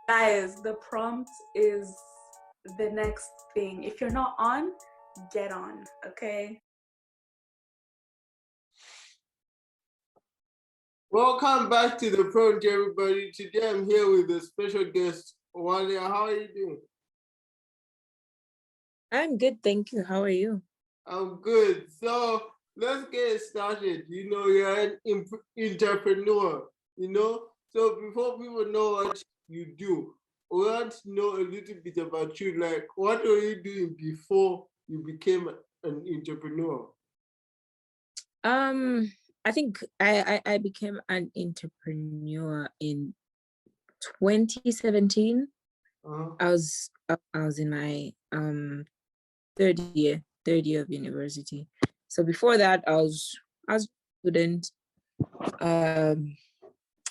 Guys, the prompt is the next thing. If you're not on, get on, okay? Welcome back to the prompt, everybody. Today I'm here with a special guest, Bwaila. How are you doing? I'm good, thank you. How are you? I'm good. So let's get started. You're an entrepreneur, So before people know what you do, we want to know a little bit about you. Like, what were you doing before you became an entrepreneur? I think I became an entrepreneur in 2017. I was in my third year of university. So before that, I was a student.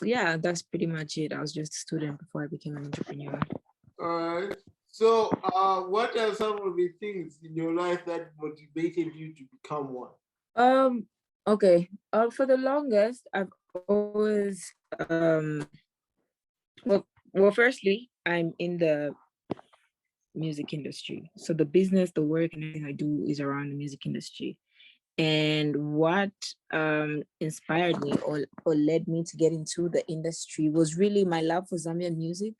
Yeah, that's pretty much it. I was just a student before I became an entrepreneur. All right. So, what are some of the things in your life that motivated you to become one? Okay. For the longest, I've always well, firstly, I'm in the music industry. So the business, the work, and everything I do is around the music industry. And what inspired me or led me to get into the industry was really my love for Zambian music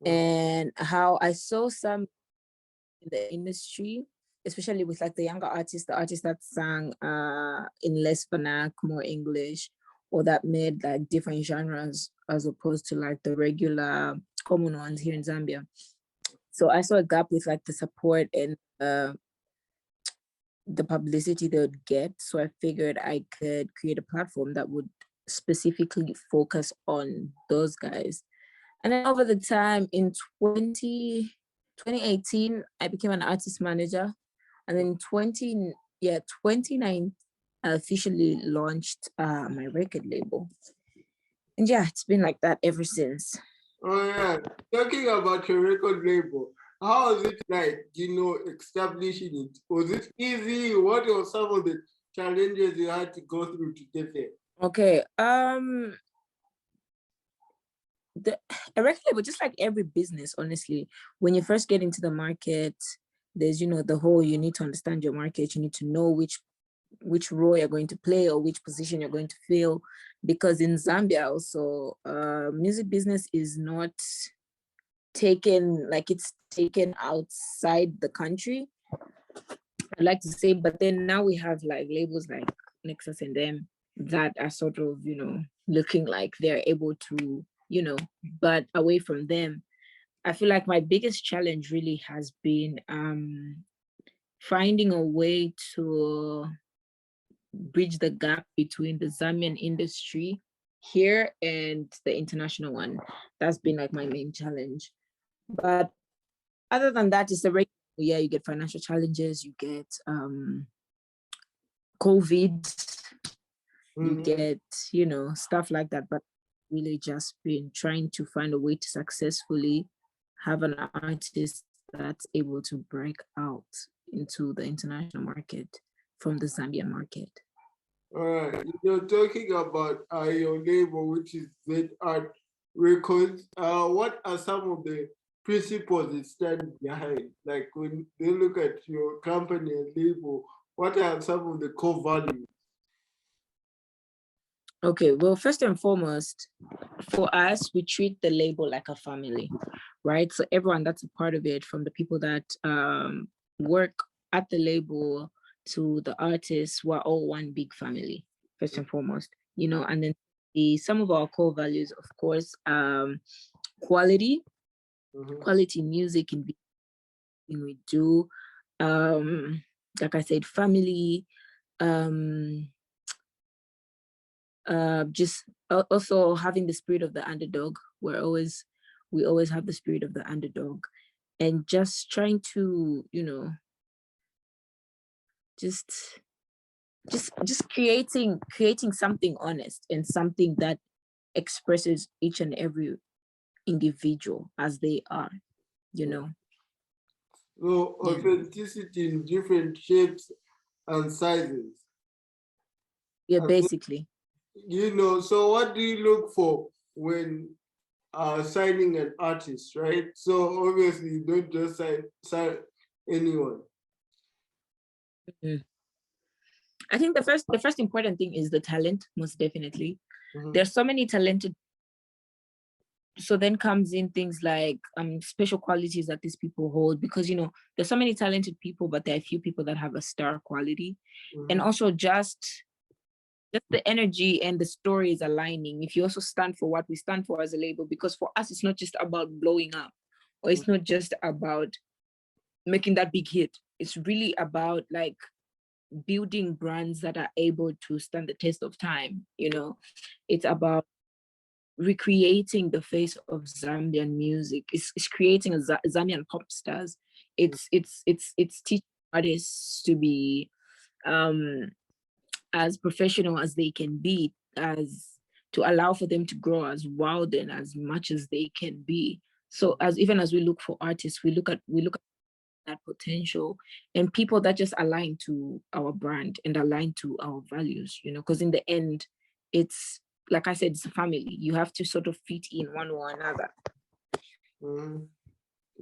and how I saw some in the industry, especially with like the younger artists, the artists that sang in less vernac, more English, or that made like different genres as opposed to like the regular common ones here in Zambia. So I saw a gap with like the support and the publicity they would get. So I figured I could create a platform that would specifically focus on those guys. And then over the time in 2018, I became an artist manager. And then 2019, I officially launched my record label. And yeah, it's been like that ever since. Oh yeah, talking about your record label, how was it like, establishing it? Was it easy? What were some of the challenges you had to go through to get there? Okay, a record label, just like every business, honestly, when you first get into the market, there's, the whole, you need to understand your market, you need to know which role you're going to play or which position you're going to fill, because in Zambia also music business is not taken, like it's taken outside the country, I'd like to say, but then now we have like labels like Nexus and them that are sort of, looking like they're able to, but away from them, I feel like my biggest challenge really has been finding a way to bridge the gap between the Zambian industry here and the international one. That's been like my main challenge. But other than that, it's the regular, yeah, you get financial challenges, you get COVID, you get, stuff like that. But really just been trying to find a way to successfully have an artist that's able to break out into the international market from the Zambian market. All right, you're talking about your label, which is Z Art Records. What are some of the principles that stand behind? Like when they look at your company and label, what are some of the core values? Okay, well, first and foremost, for us, we treat the label like a family, right? So everyone that's a part of it, from the people that work at the label to the artists, we're all one big family, first and foremost, and then some of our core values, of course, quality, quality music in everything we do. Like I said, family, just also having the spirit of the underdog. We always have the spirit of the underdog, and just trying to, just creating something honest and something that expresses each and every individual as they are, So authenticity in different shapes and sizes. Yeah, basically. So what do you look for when signing an artist, right? So obviously you don't just sign anyone. Mhm. I think the first important thing is the talent, most definitely. Mhm. There's so many talented, so then comes in things like special qualities that these people hold, because there's so many talented people, but there are few people that have a star quality. And also just the energy and the story is aligning. If you also stand for what we stand for as a label, because for us it's not just about blowing up, or it's not just about making that big hit. It's really about like building brands that are able to stand the test of time. It's about recreating the face of Zambian music. It's creating a Zambian pop stars. It's teaching artists to be as professional as they can be, as to allow for them to grow as wild and as much as they can be. So even as we look for artists, we look at that potential and people that just align to our brand and align to our values, because in the end, it's like I said, it's a family. You have to sort of fit in one or another. All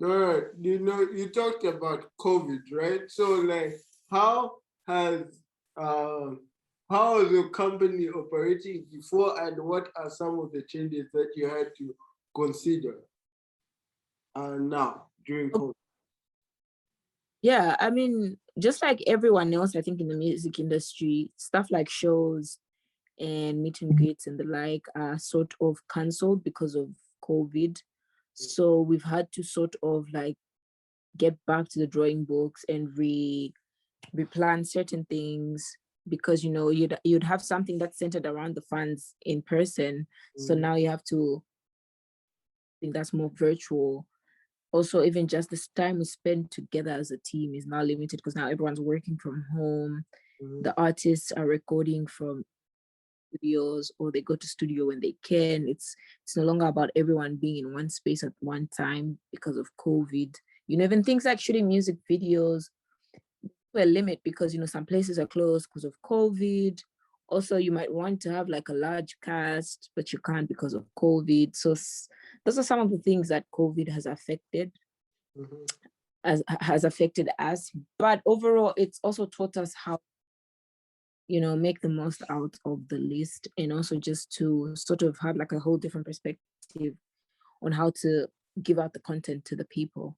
right, you talked about COVID, right? So like, how has your company operating before, and what are some of the changes that you had to consider now during COVID? Yeah, I mean, just like everyone else, I think in the music industry, stuff like shows and meet and greets and the like are sort of cancelled because of COVID. So we've had to sort of like get back to the drawing books and replan certain things, because you'd have something that's centered around the fans in person. So now you have to think that's more virtual. Also, even just this time we spend together as a team is now limited because now everyone's working from home. The artists are recording from studios, or they go to studio when they can. It's no longer about everyone being in one space at one time because of COVID. Even things like shooting music videos to a limit, because some places are closed because of COVID. Also, you might want to have like a large cast, but you can't because of COVID. So those are some of the things that COVID has affected, has affected us. But overall, it's also taught us how make the most out of the list, and also just to sort of have like a whole different perspective on how to give out the content to the people.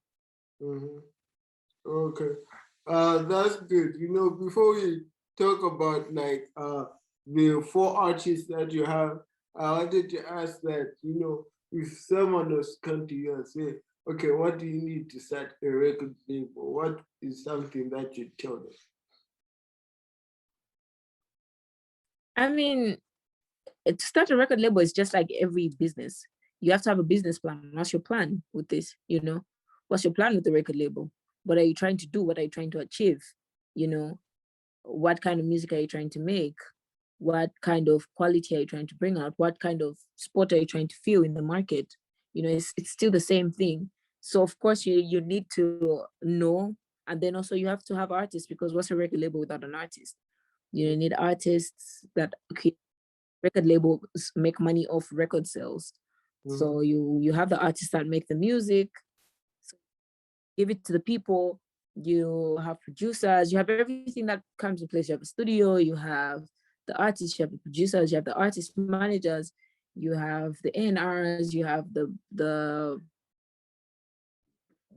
Okay, that's good. Before we talk about like the 4 artists that you have, I wanted to ask that, if someone was come to you and say, okay, what do you need to start a record label? What is something that you tell them? I mean, to start a record label is just like every business. You have to have a business plan. What's your plan with this? What's your plan with the record label? What are you trying to do? What are you trying to achieve? What kind of music are you trying to make? What kind of quality are you trying to bring out? What kind of spot are you trying to fill in the market? It's still the same thing. So of course you need to know, and then also you have to have artists, because what's a record label without an artist? You need artists that record labels make money off record sales. So you have the artists that make the music, so give it to the people. You have producers, you have everything that comes in place. You have a studio, you have the artists, you have the producers, you have the artist managers, you have the A&Rs, you have the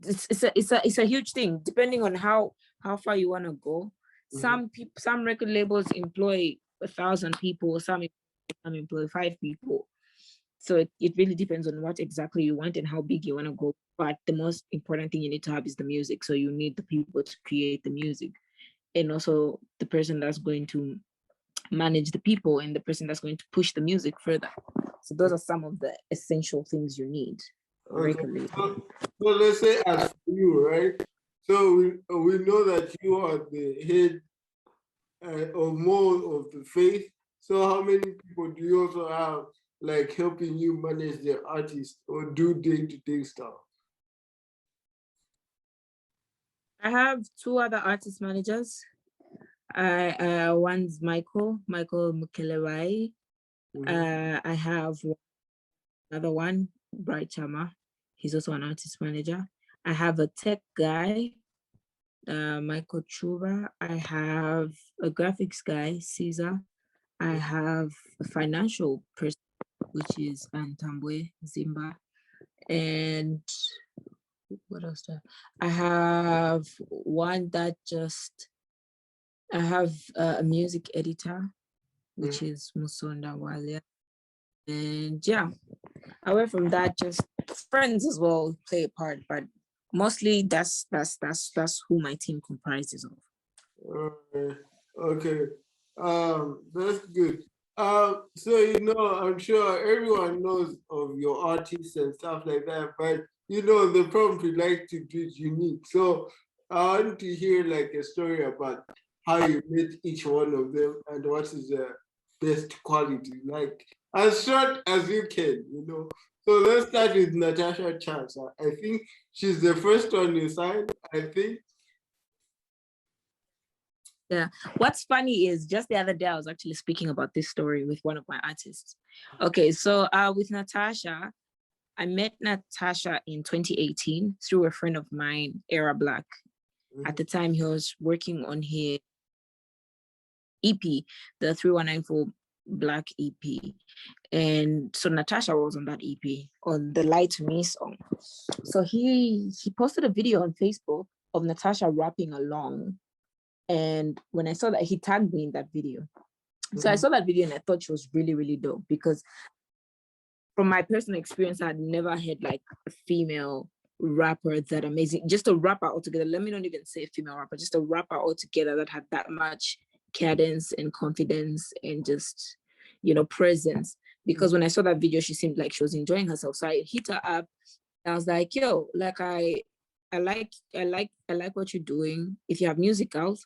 it's a huge thing, depending on how far you want to go. Some record labels employ 1,000 people, some employ 5 people. So it really depends on what exactly you want and how big you want to go. But the most important thing you need to have is the music. So you need the people to create the music, and also the person that's going to manage the people, and the person that's going to push the music further. So those are some of the essential things you need. Okay. So let's say as for you, right? So we know that you are the head of more of the faith. So how many people do you also have like helping you manage the artists or do day-to-day stuff? I have 2 other artist managers. One's Michael Mukelewai. I have another one, Bright Chama. He's also an artist manager. I have a tech guy, Michael Chuba. I have a graphics guy, Caesar. I have a financial person, which is Tambwe Nzimba. And what else? I have one that just, I have a music editor, which is Musonda Wale. And yeah, away from that, just friends as well play a part, but mostly that's who my team comprises of. Okay. That's good. So I'm sure everyone knows of your artists and stuff like that, but the prompt we like to do is unique. So I want to hear like a story about how you met each one of them and what is the best quality, like as short as you can. So let's start with Natasha Chance. I think she's the first one you signed, I think. Yeah. What's funny is just the other day, I was actually speaking about this story with one of my artists. Okay. So with Natasha, I met Natasha in 2018 through a friend of mine, Era Black. At the time, he was working on his EP, the 3194 Black EP. And so Natasha was on that EP, on the Lie to Me song. So he posted a video on Facebook of Natasha rapping along. And when I saw that, he tagged me in that video. So I saw that video and I thought she was really, really dope, because from my personal experience, I had never had like a female rapper that amazing, just a rapper altogether. Let me not even say female rapper, just a rapper altogether that had that much cadence and confidence and just, presence. Because when I saw that video, she seemed like she was enjoying herself. So I hit her up. I was like, yo, like I like what you're doing. If you have music out,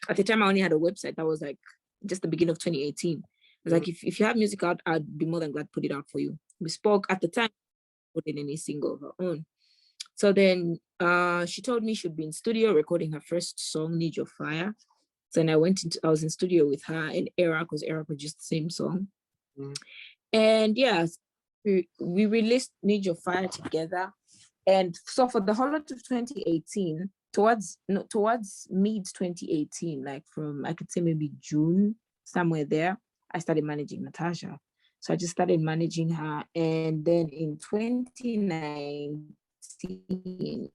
at the time I only had a website. That was like just the beginning of 2018. I was like, if you have music out, I'd be more than glad to put it out for you. We spoke at the time, put in any single of her own. So then she told me she'd be in studio recording her first song, Need Your Fire. So then I was in studio with her and Era, because Era produced the same song. And yeah, we released Need Your Fire together. And so for the whole lot of 2018, towards mid 2018, like from, I could say maybe June, somewhere there, I started managing Natasha. So I just started managing her. And then in 2019,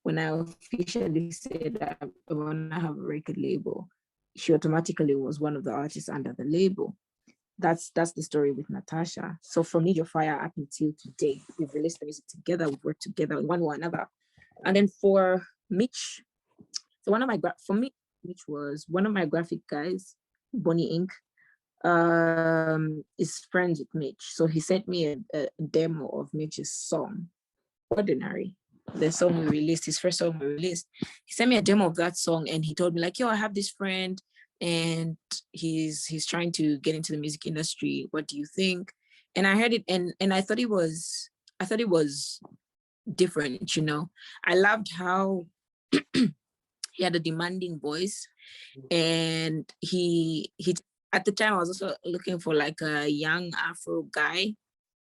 when I officially said I want to have a record label, she automatically was one of the artists under the label. That's the story with Natasha. So from Need Your Fire up until today, we've released the music together, we've worked together in one way or another. And then for Mitch, so Mitch was one of my graphic guys, Bonnie Inc. Is friends with Mitch. So he sent me a demo of Mitch's song, Ordinary. The song we released, his first song we released. He sent me a demo of that song and he told me like, yo, I have this friend and he's trying to get into the music industry. What do you think? And I heard it and I thought it was different, I loved how he had a demanding voice, and he at the time I was also looking for like a young Afro guy,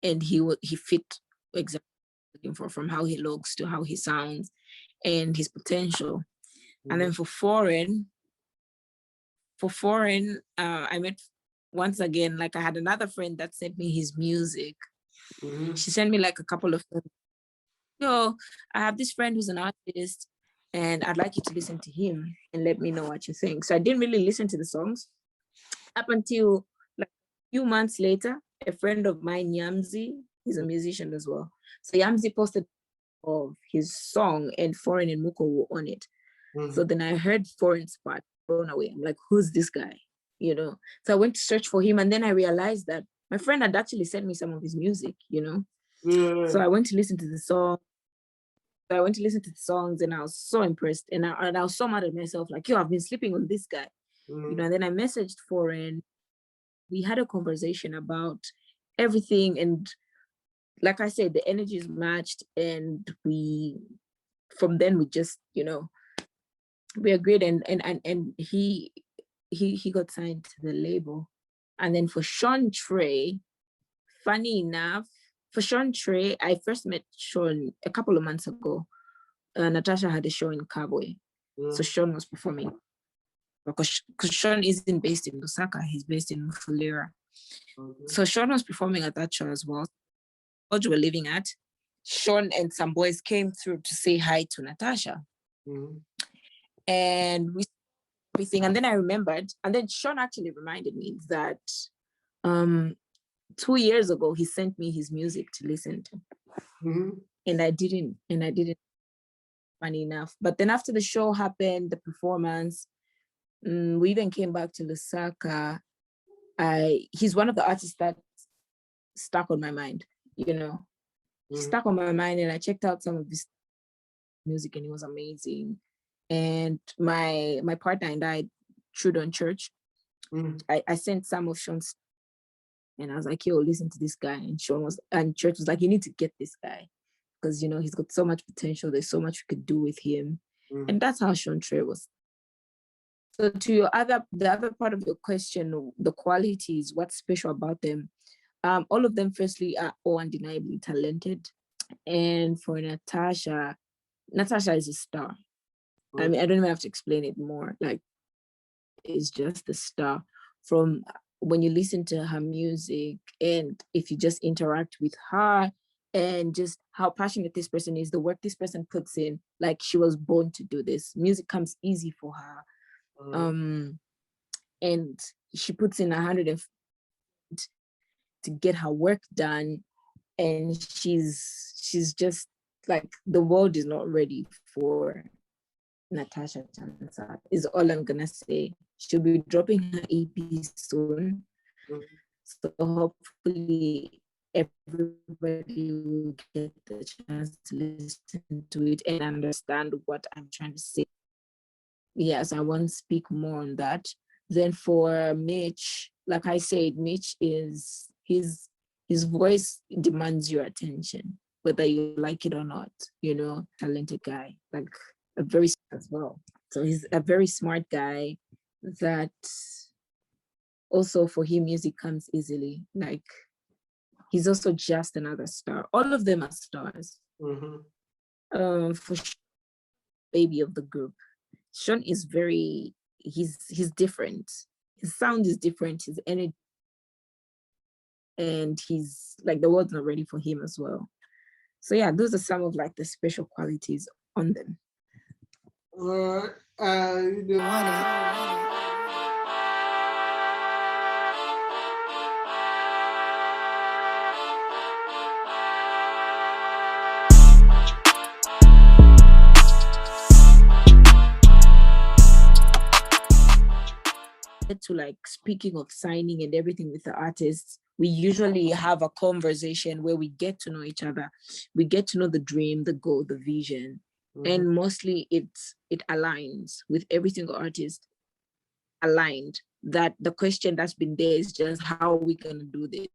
and he fit exactly looking for, from how he looks to how he sounds and his potential. And then for foreign, I met, once again, like I had another friend that sent me his music. She sent me like a couple of, yo, I have this friend who's an artist and I'd like you to listen to him and let me know what you think. So I didn't really listen to the songs up until like a few months later. A friend of mine, Yamzi, he's a musician as well. So Yamzi posted of his song and Foreign and Muko were on it. So then I heard Foreign's part, blown away. I'm like, who's this guy? So I went to search for him, and then I realized that my friend had actually sent me some of his music, So I went to listen to the song. I went to listen to the songs and I was so impressed. And I was so mad at myself, like, yo, I've been sleeping on this guy. And then I messaged Foreign. We had a conversation about everything. And like I said, the energies matched. And from then we just, we agreed. And he got signed to the label. And then for Sean Trey, funny enough, For Sean Trey, I first met Sean a couple of months ago. Natasha had a show in Kabwe. So Sean was performing. Because Sean isn't based in Lusaka, he's based in Fulera. So Sean was performing at that show as well. What we were living at, Sean and some boys came through to say hi to Natasha. And we everything. And then I remembered, and then Sean actually reminded me that 2 years ago he sent me his music to listen to. And I didn't, funny enough. But then after the show happened, the performance, we even came back to Lusaka. He's one of the artists that stuck on my mind, you know. He stuck on my mind, and I checked out some of his music, and it was amazing. And my partner and I, Trudon Church, I sent some of Sean's, and I was like, yo, listen to this guy. And Church was like, you need to get this guy, because, you know, he's got so much potential. There's so much we could do with him. And that's how Sean Trey was. So to the other part of your question, the qualities, what's special about them? All of them, firstly, are all undeniably talented. And for Natasha is a star. I mean, I don't even have to explain it more. Like, it's just a star. From when you listen to her music, and if you just interact with her, and just how passionate this person is, the work this person puts in, like, she was born to do this. Music comes easy for her. And she puts in 100 to get her work done. And she's just like, the world is not ready for Natasha Chansa, is all I'm gonna say. She'll be dropping her EP soon. So hopefully everybody will get the chance to listen to it and understand what I'm trying to say. Yes, I won't speak more on that. Then for Mitch, like I said, Mitch is his voice demands your attention, whether you like it or not, you know, talented guy, like a very as well. So he's a very smart guy that also for him music comes easily. Like, he's also just another star. All of them are stars. For baby of the group, Sean is he's different. His sound is different, his energy, and he's like, the world's not ready for him as well. So yeah, those are some of like the special qualities on them. To like, speaking of signing and everything with the artists, we usually have a conversation where we get to know each other. We get to know the dream, the goal, the vision. And mostly it aligns with every single artist, aligned, that the question that's been there is just, how are we going to do this?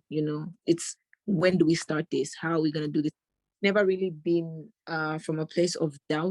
You know, it's, when do we start this? How are we going to do this? Never really been from a place of doubt.